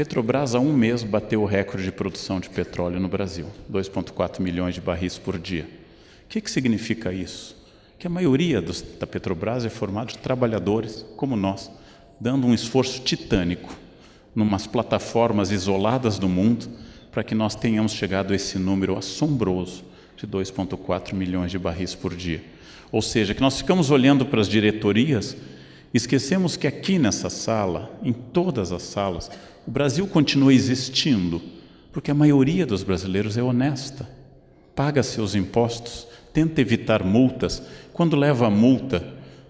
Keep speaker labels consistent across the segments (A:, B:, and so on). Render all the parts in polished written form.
A: Petrobras, há um mês, bateu o recorde de produção de petróleo no Brasil, 2,4 milhões de barris por dia. O que significa isso? Que a maioria da Petrobras é formada de trabalhadores como nós, dando um esforço titânico, numas plataformas isoladas do mundo, para que nós tenhamos chegado a esse número assombroso de 2,4 milhões de barris por dia. Ou seja, que nós ficamos olhando para as diretorias, esquecemos que aqui nessa sala, em todas as salas, o Brasil continua existindo, porque a maioria dos brasileiros é honesta, paga seus impostos, tenta evitar multas, quando leva a multa,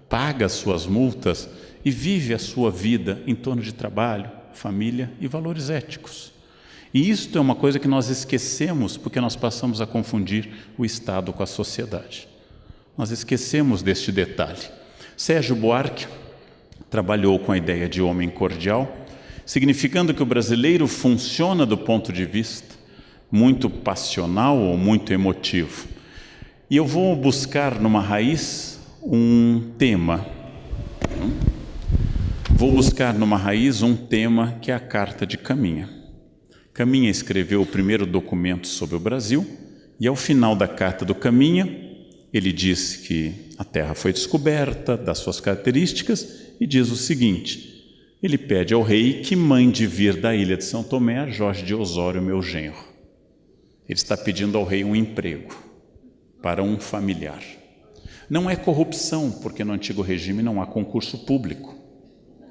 A: paga suas multas e vive a sua vida em torno de trabalho, família e valores éticos. E isto é uma coisa que nós esquecemos porque nós passamos a confundir o Estado com a sociedade. Nós esquecemos deste detalhe. Sérgio Buarque trabalhou com a ideia de homem cordial, significando que o brasileiro funciona do ponto de vista muito passional ou muito emotivo. E eu vou buscar numa raiz um tema. Vou buscar numa raiz um tema que é a Carta de Caminha. Caminha escreveu o primeiro documento sobre o Brasil e ao final da Carta do Caminha ele diz que a terra foi descoberta, das suas características, e diz o seguinte: ele pede ao rei que mande vir da ilha de São Tomé a Jorge de Osório, meu genro. Ele está pedindo ao rei um emprego para um familiar. Não é corrupção, porque no antigo regime não há concurso público.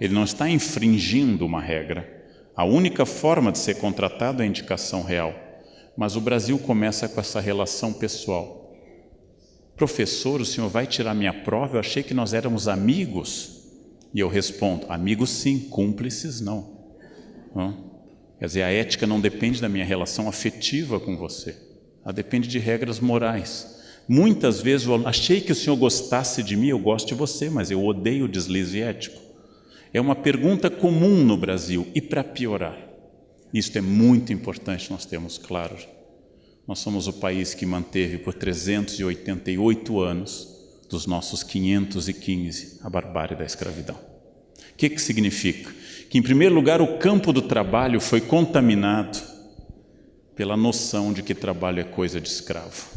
A: Ele não está infringindo uma regra. A única forma de ser contratado é a indicação real. Mas o Brasil começa com essa relação pessoal. Professor, o senhor vai tirar minha prova? Eu achei que nós éramos amigos. E eu respondo, amigos sim, cúmplices não. Quer dizer, a ética não depende da minha relação afetiva com você. Ela depende de regras morais. Muitas vezes eu achei que o senhor gostasse de mim, eu gosto de você, mas eu odeio o deslize ético. É uma pergunta comum no Brasil. E para piorar, isto é muito importante nós termos claro. Nós somos o país que manteve por 388 anos dos nossos 515, a barbárie da escravidão. O que significa? Que, em primeiro lugar, o campo do trabalho foi contaminado pela noção de que trabalho é coisa de escravo.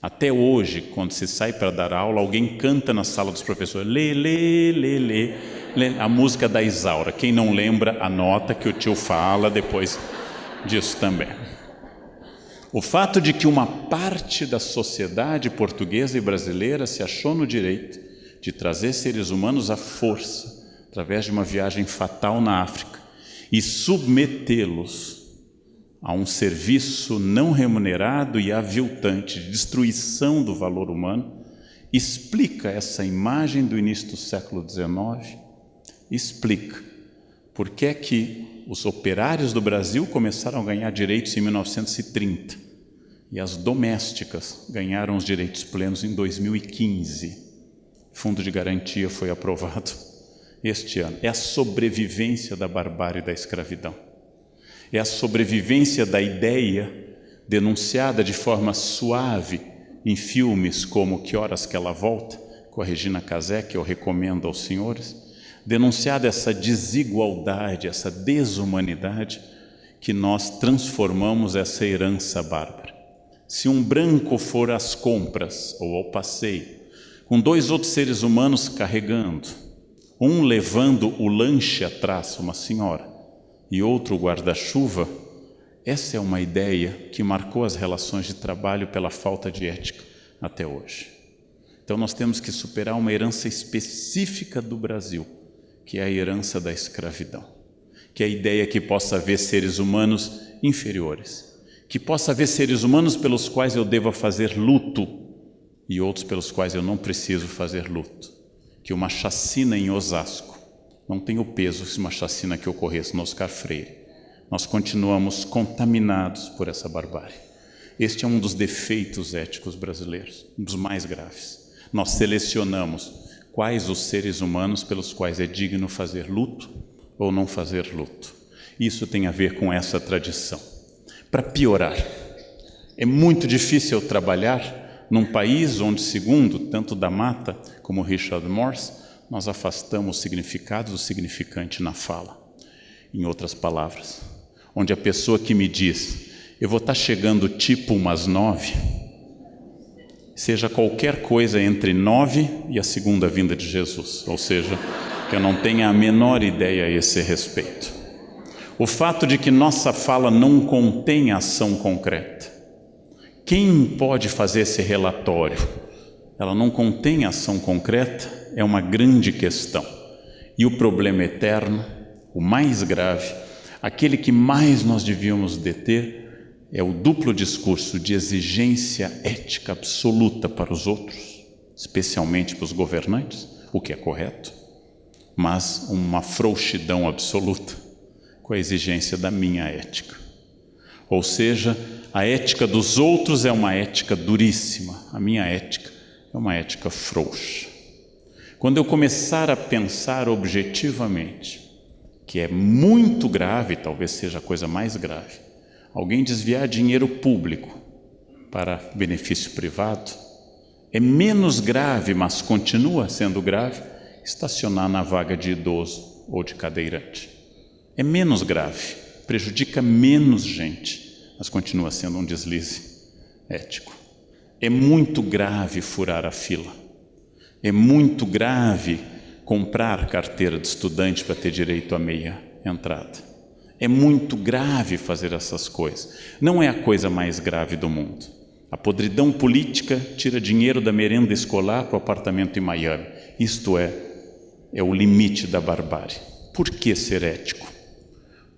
A: Até hoje, quando se sai para dar aula, alguém canta na sala dos professores, lê, lê, lê, lê, lê, a música da Isaura. Quem não lembra, anota que o tio fala depois disso também. O fato de que uma parte da sociedade portuguesa e brasileira se achou no direito de trazer seres humanos à força, através de uma viagem fatal na África, e submetê-los a um serviço não remunerado e aviltante de destruição do valor humano, explica essa imagem do início do século XIX, explica por que é que os operários do Brasil começaram a ganhar direitos em 1930 e as domésticas ganharam os direitos plenos em 2015. Fundo de garantia foi aprovado este ano. É a sobrevivência da barbárie da escravidão. É a sobrevivência da ideia denunciada de forma suave em filmes como Que Horas Que Ela Volta, com a Regina Casé, que eu recomendo aos senhores, denunciada essa desigualdade, essa desumanidade, que nós transformamos essa herança bárbara. Se um branco for às compras ou ao passeio, com dois outros seres humanos carregando, um levando o lanche atrás, uma senhora, e outro o guarda-chuva, essa é uma ideia que marcou as relações de trabalho pela falta de ética até hoje. Então nós temos que superar uma herança específica do Brasil, que é a herança da escravidão, que é a ideia que possa haver seres humanos inferiores, que possa haver seres humanos pelos quais eu deva fazer luto e outros pelos quais eu não preciso fazer luto, que uma chacina em Osasco não tem o peso se uma chacina que ocorresse no Oscar Freire. Nós continuamos contaminados por essa barbárie. Este é um dos defeitos éticos brasileiros, um dos mais graves. Nós selecionamos quais os seres humanos pelos quais é digno fazer luto ou não fazer luto. Isso tem a ver com essa tradição. Para piorar, é muito difícil trabalhar num país onde, segundo tanto da Mata como Richard Morse, nós afastamos o significado do significante na fala. em outras palavras, onde a pessoa que me diz, eu vou estar chegando tipo umas 9, seja qualquer coisa entre 9 e a segunda vinda de Jesus, ou seja, que eu não tenha a menor ideia a esse respeito. O fato de que nossa fala não contém ação concreta. Quem pode fazer esse relatório? Ela não contém ação concreta, é uma grande questão. E o problema eterno, o mais grave, aquele que mais nós devíamos deter, é o duplo discurso de exigência ética absoluta para os outros, especialmente para os governantes, o que é correto, mas uma frouxidão absoluta com a exigência da minha ética. Ou seja, a ética dos outros é uma ética duríssima, a minha ética é uma ética frouxa. Quando eu começar a pensar objetivamente, que é muito grave, talvez seja a coisa mais grave, alguém desviar dinheiro público para benefício privado, é menos grave, mas continua sendo grave, estacionar na vaga de idoso ou de cadeirante. É menos grave, prejudica menos gente, mas continua sendo um deslize ético. É muito grave furar a fila. É muito grave comprar carteira de estudante para ter direito à meia entrada. É muito grave fazer essas coisas. Não é a coisa mais grave do mundo. A podridão política tira dinheiro da merenda escolar para o apartamento em Miami. Isto é o limite da barbárie. Por que ser ético?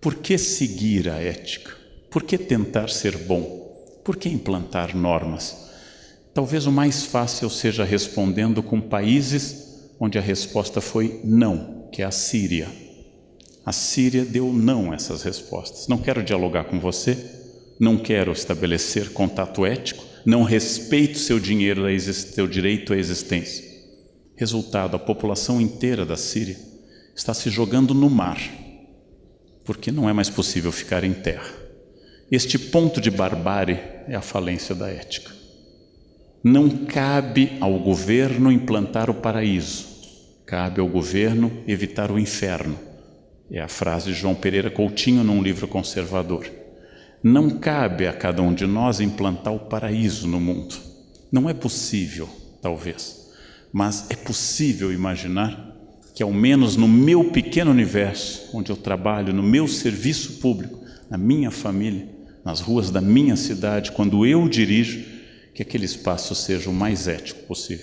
A: Por que seguir a ética? Por que tentar ser bom? Por que implantar normas? Talvez o mais fácil seja respondendo com países onde a resposta foi não, que é a Síria. A Síria deu não a essas respostas. Não quero dialogar com você, não quero estabelecer contato ético, não respeito seu dinheiro, seu direito à existência. Resultado, a população inteira da Síria está se jogando no mar, porque não é mais possível ficar em terra. Este ponto de barbárie é a falência da ética. Não cabe ao governo implantar o paraíso, cabe ao governo evitar o inferno. É a frase de João Pereira Coutinho num livro conservador. Não cabe a cada um de nós implantar o paraíso no mundo. Não é possível, talvez, mas é possível imaginar que ao menos no meu pequeno universo, onde eu trabalho, no meu serviço público, na minha família, nas ruas da minha cidade, quando eu dirijo, que aquele espaço seja o mais ético possível.